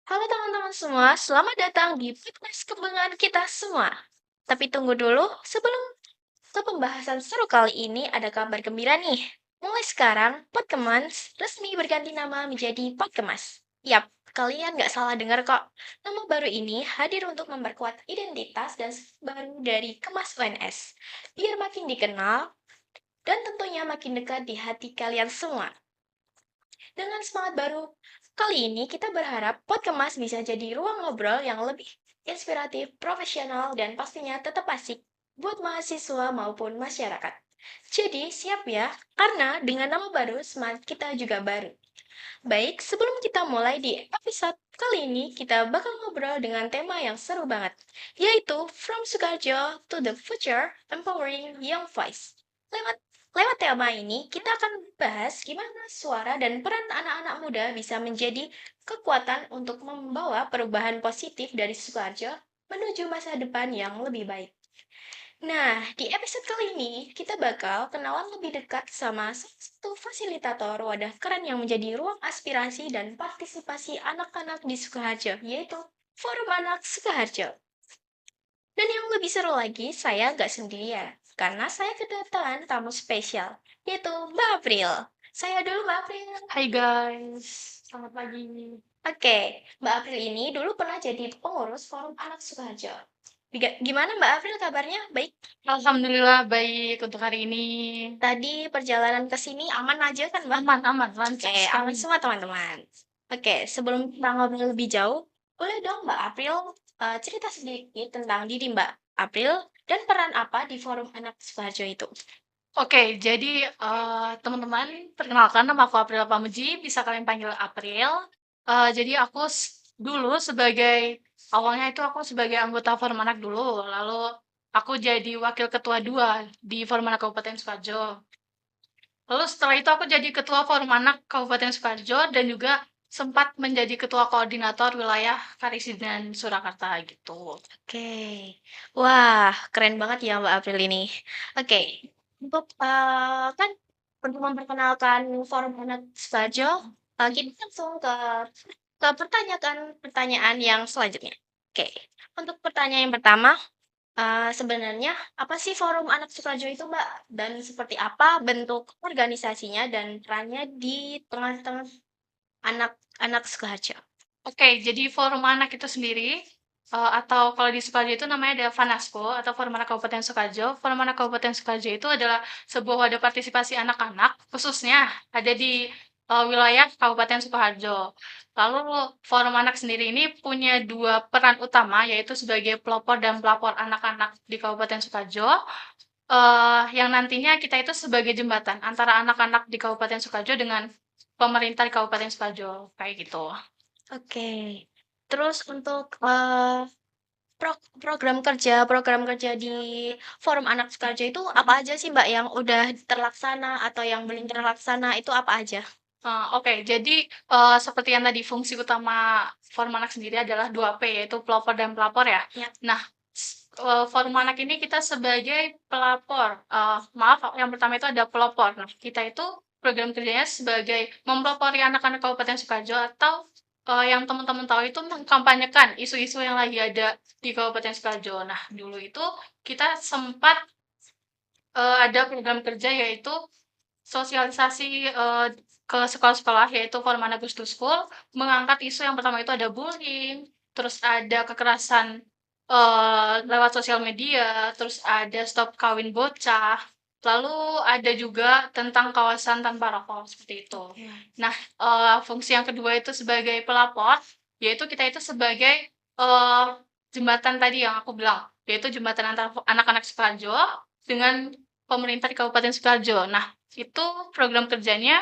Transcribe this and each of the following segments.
Halo teman-teman semua, selamat datang di podcast kebanggaan kita semua. Tapi tunggu dulu, sebelum ke pembahasan seru kali ini ada kabar gembira nih. Mulai sekarang, Podkemas resmi berganti nama menjadi Podkemas. Yap, kalian nggak salah dengar kok. Nama baru ini hadir untuk memperkuat identitas dan baru dari Kemas UNS. Biar makin dikenal dan tentunya makin dekat di hati kalian semua. Dengan semangat baru, kali ini kita berharap Podkemas bisa jadi ruang ngobrol yang lebih inspiratif, profesional, dan pastinya tetap asik buat mahasiswa maupun masyarakat. Jadi siap ya, karena dengan nama baru, semangat kita juga baru. Baik, sebelum kita mulai di episode kali ini, kita bakal ngobrol dengan tema yang seru banget, yaitu From Sukarjo to the Future, Empowering Young Voice. Lewat lewat tema ini, kita akan bahas gimana suara dan peran anak-anak muda bisa menjadi kekuatan untuk membawa perubahan positif dari Sukarjo menuju masa depan yang lebih baik. Nah, di episode kali ini kita bakal kenalan lebih dekat sama salah satu fasilitator wadah keren yang menjadi ruang aspirasi dan partisipasi anak-anak di Sukoharjo, yaitu Forum Anak Sukoharjo. Dan yang lebih seru lagi, saya nggak sendirian, karena saya kedatangan tamu spesial, yaitu Mbak April. Saya dulu Mbak April. Hai guys, selamat pagi. Oke, Mbak April ini dulu pernah jadi pengurus Forum Anak Sukoharjo. Gimana Mbak April kabarnya? Baik? Alhamdulillah baik untuk hari ini. Tadi perjalanan ke sini aman aja kan, Mbak? Aman, Oke, lancar aman sekali. semua teman-teman. Oke, sebelum kita ngobrol lebih jauh, boleh dong Mbak April cerita sedikit tentang diri Mbak April dan peran apa di Forum Anak Sukoharjo itu? Oke, jadi teman-teman, perkenalkan nama aku April Pamuji, bisa kalian panggil April. Jadi dulu awalnya itu aku sebagai anggota Forum Anak dulu, lalu aku jadi wakil ketua 2 di Forum Anak Kabupaten Sukoharjo. Lalu setelah itu aku jadi ketua Forum Anak Kabupaten Sukoharjo dan juga sempat menjadi ketua koordinator wilayah Karisi dan Surakarta gitu. Oke, wah keren banget ya Mbak April ini. Oke, untuk kan untuk memperkenalkan Forum Anak Sukoharjo, kita langsung ke pertanyaan yang selanjutnya. Oke, untuk pertanyaan yang pertama, sebenarnya apa sih Forum Anak Sukoharjo itu, Mbak? Dan seperti apa bentuk organisasinya dan perannya di tengah-tengah anak-anak Sukoharjo? Oke, jadi Forum Anak itu sendiri, atau kalau di Sukoharjo itu namanya ada Fanasco atau Forum Anak Kabupaten Sukoharjo. Forum Anak Kabupaten Sukoharjo itu adalah sebuah wadah partisipasi anak-anak, khususnya ada di wilayah Kabupaten Sukoharjo. Lalu Forum Anak sendiri ini punya dua peran utama, yaitu sebagai pelopor dan pelapor anak-anak di Kabupaten Sukoharjo, yang nantinya kita itu sebagai jembatan antara anak-anak di Kabupaten Sukoharjo dengan pemerintah di Kabupaten Sukoharjo, kayak gitu. Oke. Terus untuk program kerja di Forum Anak Sukoharjo itu apa aja sih, Mbak, yang udah terlaksana atau yang belum terlaksana itu apa aja? Oke. Jadi, seperti yang tadi fungsi utama Forum Anak sendiri adalah 2P, yaitu pelopor dan pelapor ya. Ya. Nah, Forum Anak ini kita sebagai pelapor, maaf yang pertama itu ada pelopor. Nah, kita itu program kerjanya sebagai mempelopori anak-anak Kabupaten Sukoharjo atau, yang teman-teman tahu itu mengkampanyekan isu-isu yang lagi ada di Kabupaten Sukoharjo. Nah, dulu itu kita sempat, ada program kerja yaitu sosialisasi, ke sekolah-sekolah, yaitu Forum Anak Goes to School, mengangkat isu yang pertama itu ada bullying, terus ada kekerasan, lewat sosial media, terus ada stop kawin bocah, lalu ada juga tentang kawasan tanpa rokok, seperti itu. Oke. Nah, fungsi yang kedua itu sebagai pelapor, yaitu kita itu sebagai, eee, jembatan tadi yang aku bilang, yaitu jembatan antara anak-anak Sukoharjo dengan pemerintah di Kabupaten Sukoharjo. Nah, itu program kerjanya,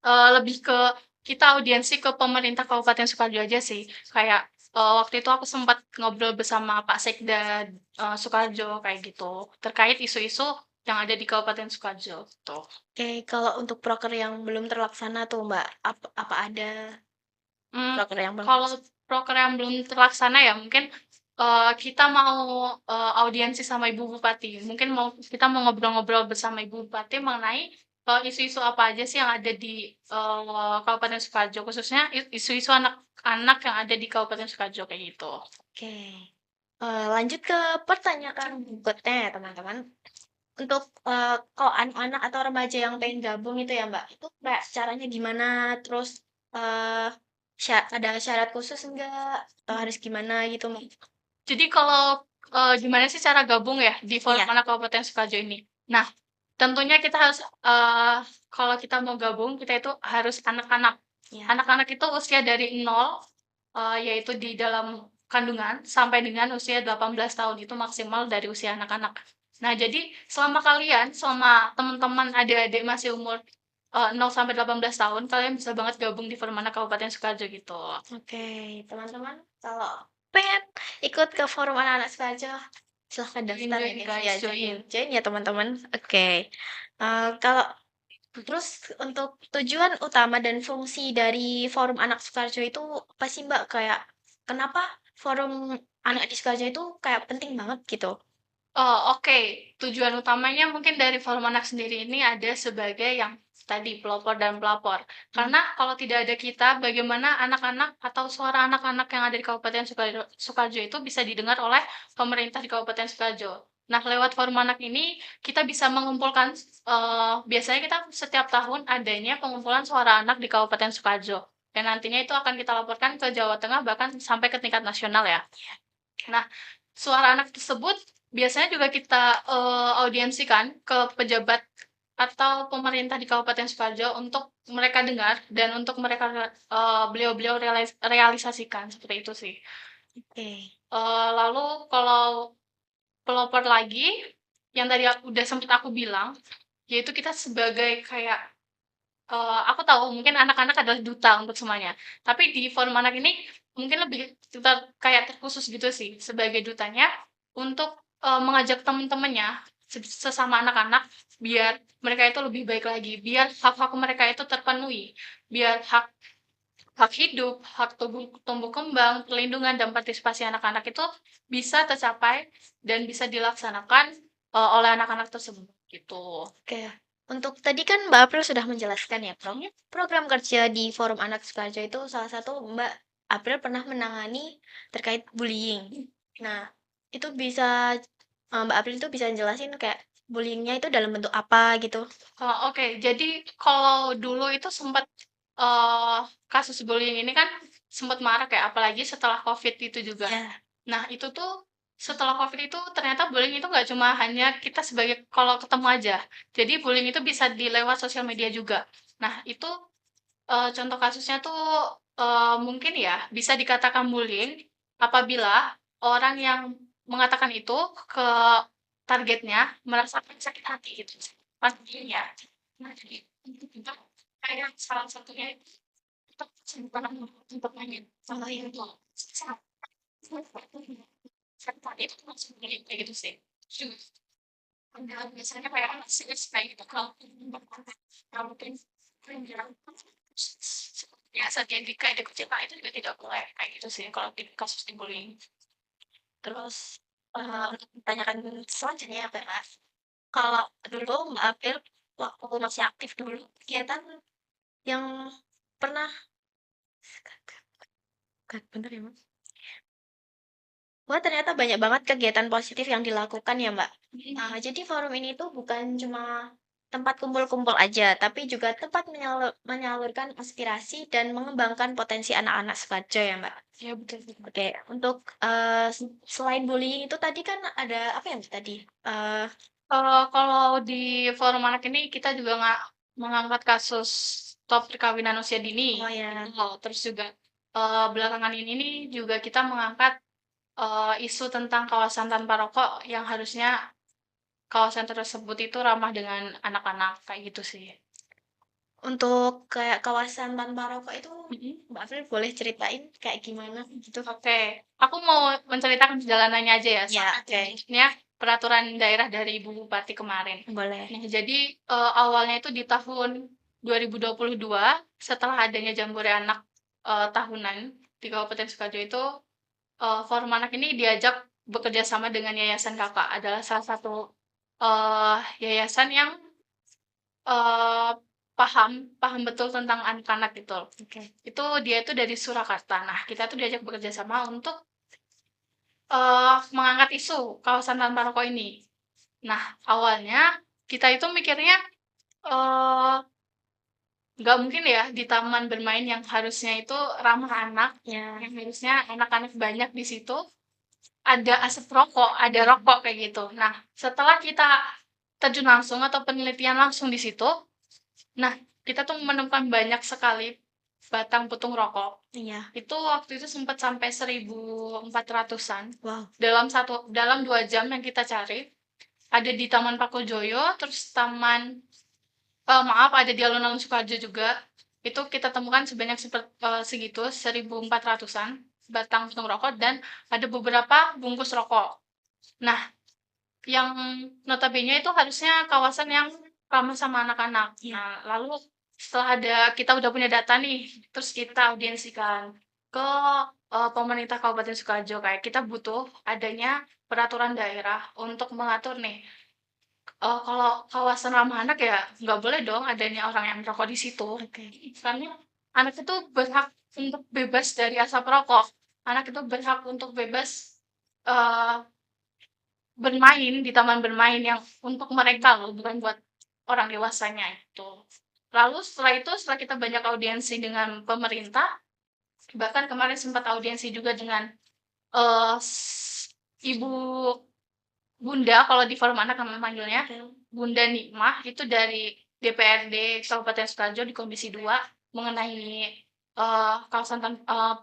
lebih ke kita audiensi ke pemerintah Kabupaten Sukoharjo aja sih. Kayak, waktu itu aku sempat ngobrol bersama Pak Sekda, Sukoharjo kayak gitu, terkait isu-isu yang ada di Kabupaten Sukoharjo, tuh. Oke, kalau untuk proker yang belum terlaksana tuh, Mbak, apa ada Mmm, proker yang belum Kalau proker yang belum terlaksana ya mungkin, kita mau, audiensi sama Ibu Bupati. Mungkin kita mau ngobrol-ngobrol bersama Ibu Bupati mengenai isu-isu apa aja sih yang ada di, Kabupaten Sukoharjo, khususnya isu-isu anak-anak yang ada di Kabupaten Sukoharjo, kayak gitu. Oke. Lanjut ke pertanyaan berikutnya ya teman-teman. Untuk kalau anak-anak atau remaja yang pengen gabung itu ya Mbak, itu kayak caranya gimana? Terus eh ada syarat khusus enggak? Atau harus gimana gitu Mbak? Jadi kalau, gimana sih cara gabung ya di Forum Iya, Anak Kabupaten Sukoharjo ini? Nah, tentunya kita harus, kalau kita mau gabung, kita itu harus anak-anak. iya. Anak-anak itu usia dari 0, yaitu di dalam kandungan, sampai dengan usia 18 tahun, itu maksimal dari usia anak-anak. Nah, jadi selama teman-teman adik-adik masih umur, 0 sampai 18 tahun, kalian bisa banget gabung di Forum Anak Kabupaten Sukoharjo gitu. Oke, teman-teman, kalau pengen ikut ke forum anak-anak Sukoharjo, silahkan daftar Join ini guys, ya, join. join ya teman-teman. Oke. Kalau terus untuk tujuan utama dan fungsi dari forum anak Sukoharjo itu apa sih Mbak? Kayak kenapa forum anak di Sukoharjo itu kayak penting banget gitu? Oh, oke. Tujuan utamanya mungkin dari Forum Anak sendiri ini ada sebagai yang tadi, pelopor dan pelapor. Hmm. Karena kalau tidak ada kita, bagaimana anak-anak atau suara anak-anak yang ada di Kabupaten Sukoharjo itu bisa didengar oleh pemerintah di Kabupaten Sukoharjo. Nah, lewat Forum Anak ini, kita bisa mengumpulkan, biasanya kita setiap tahun adanya pengumpulan suara anak di Kabupaten Sukoharjo. Dan nantinya itu akan kita laporkan ke Jawa Tengah, bahkan sampai ke tingkat nasional ya. Nah, suara anak tersebut biasanya juga kita, audiensikan ke pejabat atau pemerintah di Kabupaten Sukoharjo untuk mereka dengar dan untuk mereka, beliau-beliau realisasikan, seperti itu sih. Oke. Lalu kalau pelopor lagi, yang tadi udah sempet aku bilang, yaitu kita sebagai kayak, aku tahu mungkin anak-anak adalah duta untuk semuanya, tapi di forum anak ini mungkin lebih kita kayak terkhusus gitu sih sebagai dutanya untuk, mengajak teman-temannya sesama anak-anak biar mereka itu lebih baik lagi, biar hak-hak mereka itu terpenuhi, biar hak hak hidup, hak tumbuh tumbuh kembang, perlindungan dan partisipasi anak-anak itu bisa tercapai dan bisa dilaksanakan, oleh anak-anak tersebut, gitu. Oke. Untuk tadi kan Mbak April sudah menjelaskan ya, program kerja di Forum Anak Sukoharjo itu salah satu Mbak April pernah menangani terkait bullying. Nah, itu bisa Mbak April itu bisa jelasin kayak bullyingnya itu dalam bentuk apa gitu? Oh, oke. Jadi kalau dulu itu sempat eee, kasus bullying ini kan sempat marak ya, apalagi setelah Covid itu juga. Ya. Nah, itu tuh setelah Covid itu ternyata bullying itu nggak cuma hanya kita sebagai kalau ketemu aja. Jadi bullying itu bisa di lewat sosial media juga. Nah, itu, contoh kasusnya tuh, mungkin ya bisa dikatakan bullying apabila orang yang mengatakan itu ke targetnya merasakan sakit hati gitu pastinya. Nah, jadi itu kayak salah satunya untuk bukan untuk nanya sama yang itu sakit hati itu langsung kayak gitu sih. Terus biasanya kayak anak sih kayak gitu kalau mungkin biasa dia di kayak dikucilkan itu juga tidak boleh kayak gitu sih kalau di kasus di bullying. Terus untuk ditanyakan selanjutnya ya Mbak, kalau dulu Mbak April waktu masih aktif dulu kegiatan yang pernah kan bener ya Mas? Wah, ternyata banyak banget kegiatan positif yang dilakukan ya, Mbak. Nah, jadi forum ini tuh bukan cuma tempat kumpul-kumpul aja, tapi juga tempat menyalurkan aspirasi dan mengembangkan potensi anak-anak Sukoharjo ya, Mbak. Ya betul. Oke, untuk selain bullying itu tadi kan ada apa ya Mbak, tadi? Eh, Kalau di forum anak ini kita juga nggak mengangkat kasus top perkawinan usia dini, oh ya, gitu. Terus juga, belakangan ini nih juga kita mengangkat, isu tentang kawasan tanpa rokok yang harusnya kawasan tersebut itu ramah dengan anak-anak, kayak gitu sih. untuk kayak kawasan tanpa rokok itu Mhm. Mbak April boleh ceritain kayak gimana gitu? Oke, aku mau menceritakan perjalanannya aja ya, Ya, sampai oke, terbentuknya peraturan daerah dari Ibu Bupati kemarin. boleh. Nah, jadi, awalnya itu di tahun 2022 setelah adanya Jambore Anak, tahunan di Kabupaten Sukoharjo itu, Forum Anak ini diajak bekerja sama dengan Yayasan Kakak, adalah salah satu, yayasan yang eee, paham paham betul tentang anak-anak gitu. Oke. Dia itu dari Surakarta. Nah, kita tuh diajak bekerja sama untuk, mengangkat isu kawasan tanpa rokok ini. Nah, awalnya kita itu mikirnya, eee, nggak mungkin ya di taman bermain yang harusnya itu ramah anak, Ya. yang harusnya anak-anak banyak di situ, ada asap rokok, ada rokok kayak gitu. Nah, setelah kita terjun langsung atau penelitian langsung di situ, nah kita tuh menemukan banyak sekali batang putung rokok. Iya. Itu waktu itu sempat sampai 1.400-an Wow. dalam 2 jam yang kita cari. Ada di Taman Pakujoyo, terus maaf, ada di alun-alun Sukoharjo juga. Itu kita temukan sebanyak segitu, 1.400-an batang putung rokok dan ada beberapa bungkus rokok. Nah, yang notabene itu harusnya kawasan yang ramah sama anak-anak. Iya. Nah, lalu setelah kita udah punya data nih, terus kita audiensikan ke, pemerintah Kabupaten Sukoharjo, kayak kita butuh adanya peraturan daerah untuk mengatur nih, kalau kawasan ramah anak ya nggak boleh dong adanya orang yang merokok di situ. Oke. Karena anak itu berhak untuk bebas dari asap rokok. Anak itu berhak untuk bebas, eee, bermain di taman bermain yang untuk mereka loh, bukan buat orang dewasanya itu. Lalu setelah kita banyak audiensi dengan pemerintah, bahkan kemarin sempat audiensi juga dengan, eee, ibu Bunda kalau di forum anak kami manggilnya, Bunda Nikmah, itu dari DPRD Kabupaten Sukoharjo di Komisi 2 mengenai,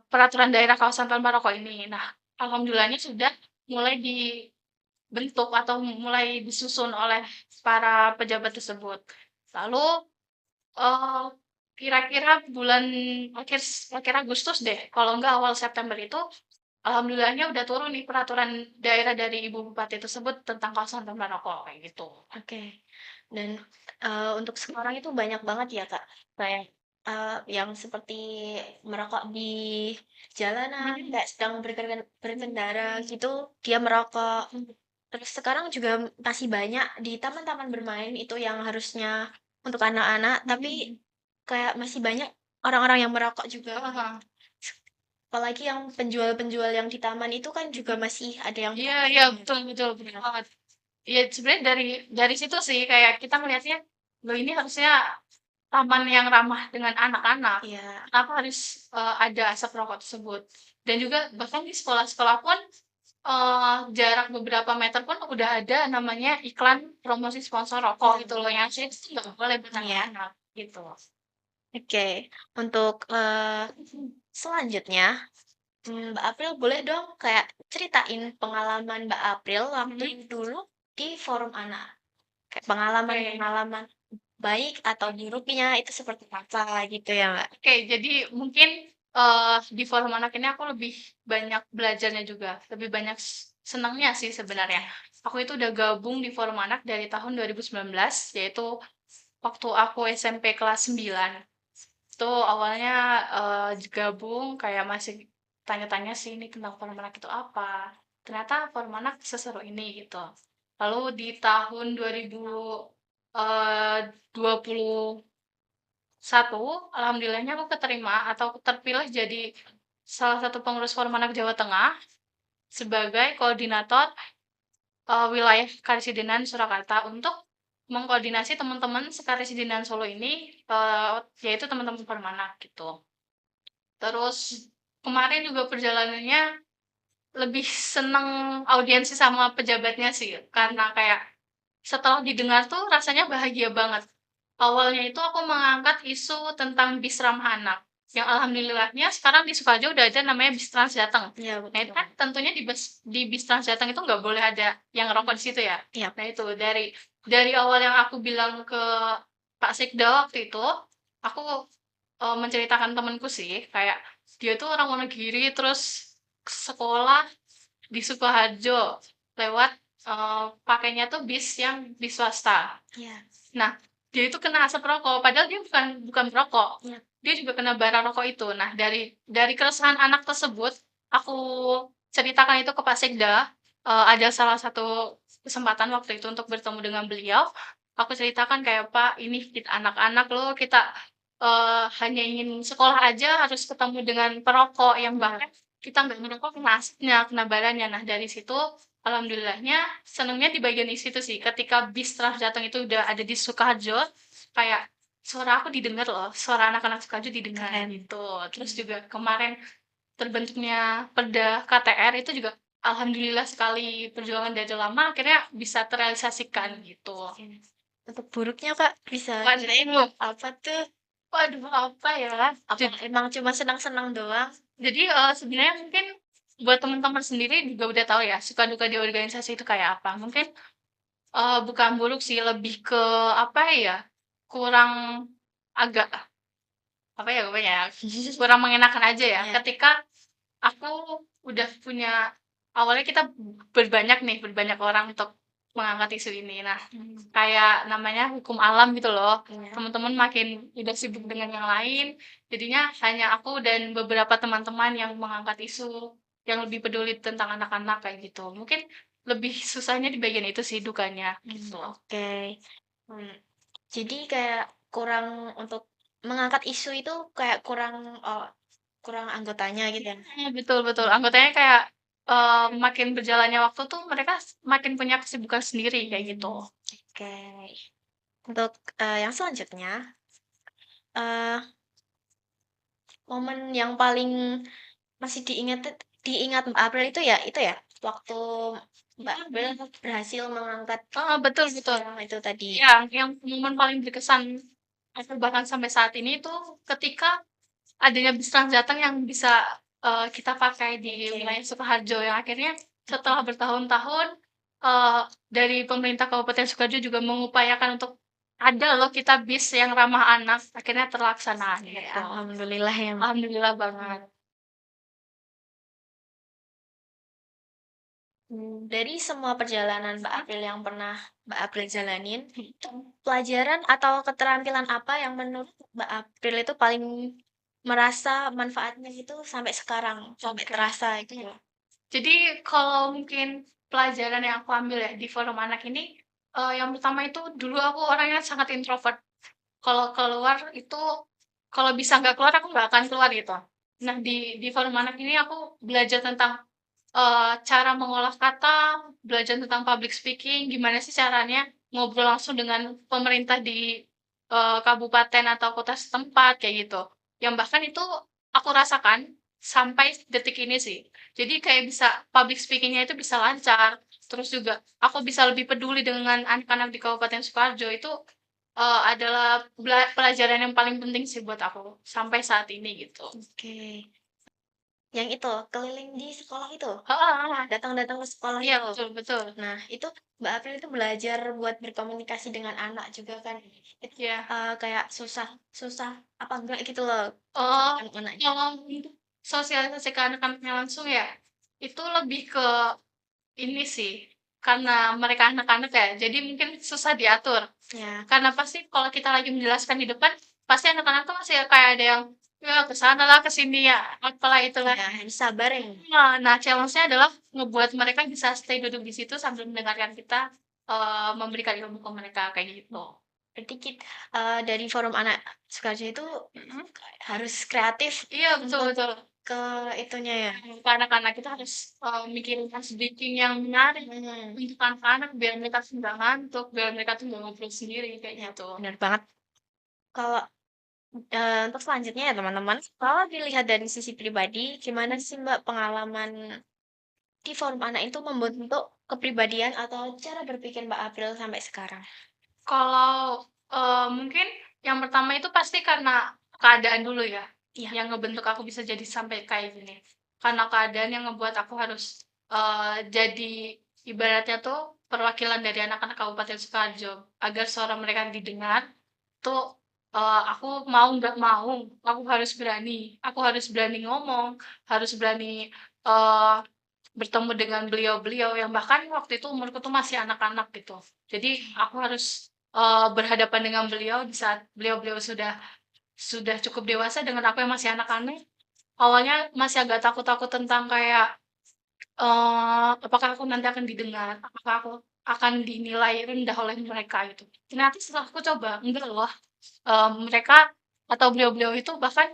peraturan daerah kawasan tanpa rokok ini. Nah, alhamdulillahnya sudah mulai dibentuk atau mulai disusun oleh para pejabat tersebut. Lalu, eee, kira-kira bulan akhir akhir Agustus deh, kalau enggak awal September itu, alhamdulillahnya udah turun nih peraturan daerah dari Ibu Bupati tersebut tentang kawasan tanpa rokok, kayak gitu. Oke. Dan, untuk sekarang itu banyak banget ya, Kak, kayak, yang seperti merokok di jalanan, Mhm, kayak sedang berkendara gitu, dia merokok. mhm. Terus sekarang juga masih banyak di taman-taman bermain itu yang harusnya untuk anak-anak, tapi Mhm. kayak masih banyak orang-orang yang merokok juga. Heeh heeh. Apalagi yang penjual-penjual yang di taman itu kan juga masih ada yang Iya iya, parkir. betul betul, bener Ya. banget. Iya, sebenarnya dari situ sih kayak kita melihatnya, loh ini harusnya taman yang ramah dengan anak-anak, Iya. kenapa harus, ada asap rokok tersebut. Dan juga bahkan di sekolah-sekolah pun, jarak beberapa meter pun udah ada namanya iklan promosi sponsor rokok gitu loh, yang saya itu nggak boleh buat Iya. anak-anak, gitu. Oke. Untuk, selanjutnya, Mbak April boleh dong kayak ceritain pengalaman Mbak April waktu Mhm, dulu di forum anak. Kayak oke. pengalaman-pengalaman baik atau buruknya itu seperti apa gitu ya, Mbak? Oke, jadi mungkin, di forum anak ini aku lebih banyak belajarnya juga, lebih banyak senangnya sih sebenarnya. Oke. Aku itu udah gabung di forum anak dari tahun 2019, yaitu waktu aku SMP kelas 9. Itu awalnya, gabung kayak masih tanya-tanya sih, ini tentang forum anak itu apa, ternyata forum anak seseru ini gitu. Lalu di tahun 2021, alhamdulillahnya aku keterima atau terpilih jadi salah satu pengurus Forum Anak Jawa Tengah sebagai koordinator, wilayah Karesidenan Surakarta untuk mengkoordinasi teman-teman sekaresidenan Solo ini, yaitu teman-teman Forum Anak gitu. Terus kemarin juga perjalanannya lebih seneng audiensi sama pejabatnya sih, karena kayak setelah didengar tuh rasanya bahagia banget. Awalnya itu aku mengangkat isu tentang bis ramah anak, yang alhamdulillahnya sekarang di Sukoharjo udah ada namanya bis Trans Jateng. Iya, Nah itu betul. kan tentunya di bis Trans Jateng itu nggak boleh ada yang ngerokok di situ ya. Iya. Nah itu dari awal yang aku bilang ke Pak Sekda waktu itu, aku, menceritakan temenku sih, kayak dia tuh orang Wonogiri terus sekolah di Sukoharjo lewat, pakainya tuh bis swasta. Iya. Nah, dia itu kena asap rokok, padahal dia bukan bukan perokok. Iya. Dia juga kena bara rokok itu. Nah, dari keresahan anak tersebut, aku ceritakan itu ke Pak Sekda. Ada salah satu kesempatan waktu itu untuk bertemu dengan beliau. aku ceritakan kayak, "Pak, ini kita anak-anak loh, kita, hanya ingin sekolah aja harus ketemu dengan perokok yang bahkan kita nggak ngerokok kena asapnya, kena badannya." Nah, dari situ alhamdulillahnya senengnya di bagian di situ sih, ketika bis Trans Jateng itu udah ada di Sukoharjo, kayak suara aku didengar loh, suara anak-anak Sukoharjo didengar Keren. gitu. Terus juga kemarin terbentuknya Perda KTR itu juga alhamdulillah sekali perjuangan dari lama akhirnya bisa terrealisasikan gitu. Untuk buruknya, Kak, bisa Waduh, ceritain apa tuh? waduh apa ya? Apa emang cuma senang-senang doang? Jadi, sebenarnya mungkin buat teman-teman sendiri juga udah tahu ya, suka duka di organisasi itu kayak apa. Mungkin, bukan buruk sih, lebih ke apa ya, kurang agak apa ya namanya ya, kurang mengenakan aja ya, Iya. ketika aku udah punya awalnya kita berbanyak orang untuk mengangkat isu ini. Nah, kayak namanya hukum alam gitu loh. Iya. Teman-teman makin udah sibuk dengan yang lain, jadinya hanya aku dan beberapa teman-teman yang mengangkat isu yang lebih peduli tentang anak-anak kayak gitu. Mungkin lebih susahnya di bagian itu sih dukanya gitu. Oke. Hmm, jadi kayak kurang untuk mengangkat isu itu kayak kurang kurang anggotanya gitu ya? Betul betul. Anggotanya kayak, makin berjalannya waktu tuh mereka makin punya kesibukan sendiri kayak gitu. Oke. Untuk yang selanjutnya, eh momen yang paling masih diingat Mbak April itu ya, waktu Mbak April berhasil mengangkat Heeh, betul isu betul. yang itu tadi. Yang momen paling berkesan aku bahkan sampai saat ini itu ketika adanya bis Trans Jateng yang bisa, kita pakai di Oke. wilayah Sukoharjo yang akhirnya setelah bertahun-tahun, eee, dari pemerintah Kabupaten Sukoharjo juga mengupayakan untuk ada loh kita bis yang ramah anak, akhirnya terlaksana Oke, gitu. alhamdulillah ya, Mbak. Alhamdulillah banget. Dari semua perjalanan Mbak April yang pernah Mbak April jalanin, pelajaran atau keterampilan apa yang menurut Mbak April itu paling merasa manfaatnya itu sampai sekarang, sampai Oke. terasa gitu? Jadi kalau mungkin pelajaran yang aku ambil ya di forum anak ini, yang pertama itu dulu aku orangnya sangat introvert. Kalau keluar itu, kalau bisa nggak keluar aku nggak akan keluar gitu. Nah di forum anak ini aku belajar tentang, cara mengolah kata, belajar tentang public speaking, gimana sih caranya ngobrol langsung dengan pemerintah di, kabupaten atau kota setempat, kayak gitu. Yang bahkan itu aku rasakan sampai detik ini sih. Jadi kayak bisa public speaking-nya itu bisa lancar, terus juga aku bisa lebih peduli dengan anak-anak di Kabupaten Sukoharjo, itu, adalah pelajaran yang paling penting sih buat aku, sampai saat ini gitu. Oke. Yang itu, keliling di sekolah itu? Heeh heeh. Datang-datang ke sekolah Iya, itu? betul betul. Nah, itu Mbak April itu belajar buat berkomunikasi dengan anak juga kan? Itu Iya. kayak susah susah apa enggak gitu loh Oh, anak-anaknya. kalau untuk sosialisasi ke anak-anaknya langsung ya, itu lebih ke ini sih, karena mereka anak-anak ya, jadi mungkin susah diatur. Ya, Karena pasti kalau kita lagi menjelaskan di depan, pasti anak-anak tuh masih kayak ada yang, ya ke sana lah, ke sini ya, apalah itulah. ya harus sabar ya. Nah, challenge-nya adalah ngebuat mereka bisa stay duduk di situ sambil mendengarkan kita, memberikan ilmu ke mereka, kayak gitu. Berarti dari forum anak Sukarjo itu Mhm. harus kreatif Iya, betul untuk betul. ke itunya ya. Ke anak-anak kita harus, mikirin speaking yang menarik Hmm, untuk anak-anak biar mereka tuh nggak ngantuk, biar mereka tuh nggak ngobrol sendiri, kayak ya gitu. benar banget. Kalau untuk selanjutnya ya teman-teman, kalau dilihat dari sisi pribadi, gimana sih Mbak pengalaman di forum anak itu membentuk kepribadian atau cara berpikir Mbak April sampai sekarang? Kalau, mungkin yang pertama itu pasti karena keadaan dulu ya, Iya, yang ngebentuk aku bisa jadi sampai kayak gini. Karena keadaan yang ngebuat aku harus, jadi ibaratnya tuh perwakilan dari anak-anak Kabupaten Sukoharjo, agar suara mereka didengar, tuh, aku mau nggak mau, aku harus berani ngomong, harus berani, eee, bertemu dengan beliau-beliau yang bahkan waktu itu umurku tuh masih anak-anak gitu. Jadi aku harus, berhadapan dengan beliau di saat beliau-beliau sudah cukup dewasa dengan aku yang masih anak-anak. Awalnya masih agak takut-takut tentang kayak, apakah aku nanti akan didengar, apakah aku akan dinilai rendah oleh mereka gitu. Ternyata setelah aku coba, enggak loh, mereka atau beliau-beliau itu bahkan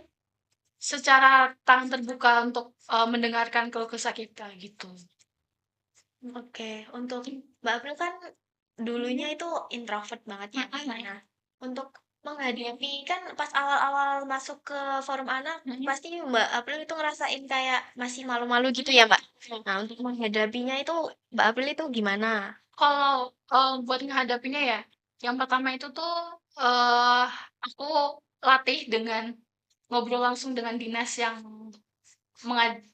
secara tangan terbuka untuk, mendengarkan keluh kesah kita gitu. Oke, untuk Mbak April kan dulunya itu introvert banget ya. Mhm, Nah, untuk menghadapi kan pas awal-awal masuk ke forum anak, mhm. pasti Mbak April itu ngerasain kayak masih malu-malu gitu ya, Mbak? Nah, untuk menghadapinya itu Mbak April itu gimana? Kalau, buat menghadapinya ya, yang pertama itu tuh, eee, aku latih dengan ngobrol langsung dengan dinas yang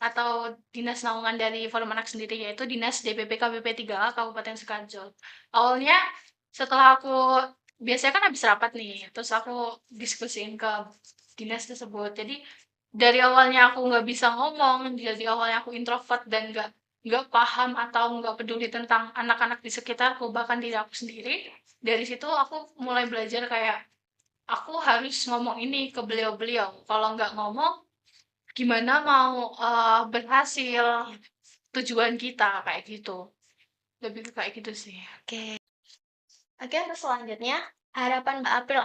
atau dinas naungan dari forum anak sendiri, yaitu Dinas DPP KBP 3A Kabupaten Sukoharjo. Awalnya setelah aku biasanya kan habis rapat nih, terus aku diskusiin ke dinas tersebut. Jadi dari awalnya aku nggak bisa ngomong, dari awalnya aku introvert dan nggak paham atau nggak peduli tentang anak-anak di sekitarku, bahkan diri aku sendiri. Dari situ aku mulai belajar kayak aku harus ngomong ini ke beliau-beliau. Kalau nggak ngomong, gimana mau, berhasil tujuan kita, kayak gitu. Lebih ke kayak gitu sih. Oke. Oke, untuk selanjutnya, harapan Mbak April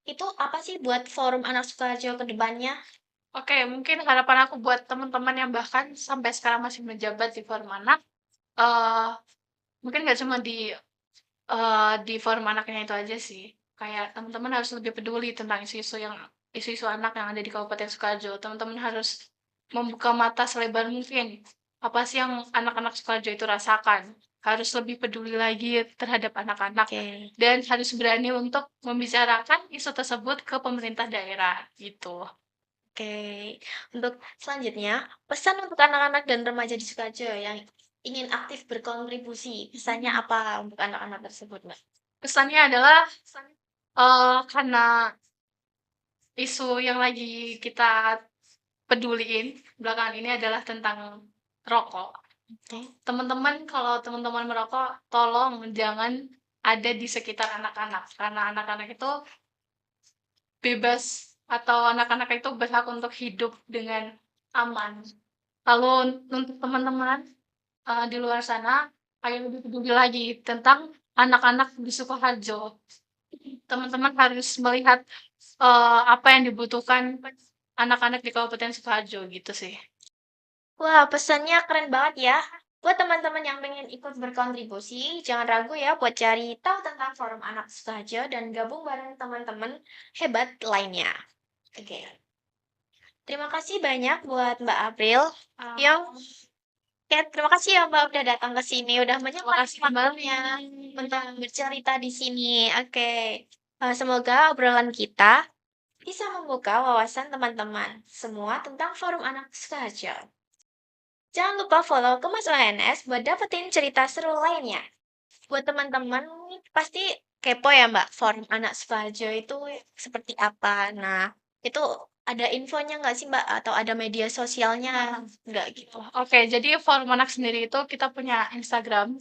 itu apa sih buat forum anak Sukoharjo ke depannya? Oke, mungkin harapan aku buat teman-teman yang bahkan sampai sekarang masih menjabat di forum anak, eee, mungkin nggak cuma di forum anaknya itu aja sih. Kayak teman-teman harus lebih peduli tentang isu-isu anak yang ada di Kabupaten Sukoharjo. Teman-teman harus membuka mata selebar mungkin. Apa sih yang anak-anak Sukoharjo itu rasakan? Harus lebih peduli lagi terhadap anak-anak Oke. dan harus berani untuk membicarakan isu tersebut ke pemerintah daerah gitu. Oke, untuk selanjutnya, pesan untuk anak-anak dan remaja di Sukoharjo yang ingin aktif berkontribusi, pesannya apa untuk anak-anak tersebut, Mbak? Pesannya adalah karena isu yang lagi kita peduliin belakangan ini adalah tentang rokok. Oke. Teman-teman, kalau teman-teman merokok, tolong jangan ada di sekitar anak-anak, karena anak-anak itu bebas atau anak-anak itu berhak untuk hidup dengan aman. Lalu untuk teman-teman di luar sana, ayo lebih peduli lagi tentang anak-anak di Sukoharjo. Teman-teman harus melihat apa yang dibutuhkan anak-anak di Kabupaten Sukoharjo gitu sih. Wah, pesannya keren banget ya. Buat teman-teman yang pengen ikut berkontribusi, jangan ragu ya buat cari tahu tentang forum anak Sukoharjo dan gabung bareng teman-teman hebat lainnya. Oke, terima kasih banyak buat Mbak April yang Uh, Ya, terima kasih ya Mbak udah datang ke sini, udah Terima menyempatkan kasih kembali. waktunya untuk bercerita di sini. Oke, semoga obrolan kita bisa membuka wawasan teman-teman semua tentang Forum Anak Sukoharjo. Jangan lupa follow Kemas ONS buat dapetin cerita seru lainnya. Buat teman-teman pasti kepo ya Mbak, Forum Anak Sukoharjo itu seperti apa. Nah, itu ada infonya nggak sih Mbak? Atau ada media sosialnya? Nggak gitu. Oke, jadi Forum Anak sendiri itu kita punya Instagram,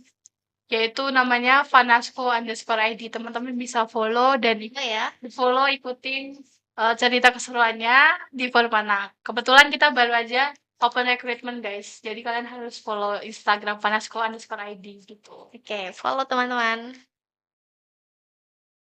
yaitu namanya _fanasco_id. Teman-teman bisa follow dan Enggak ya? follow ikutin cerita keseruannya di Forum Anak. Kebetulan kita baru aja open recruitment guys, jadi kalian harus follow Instagram _fanasco_id gitu. Oke, follow teman-teman.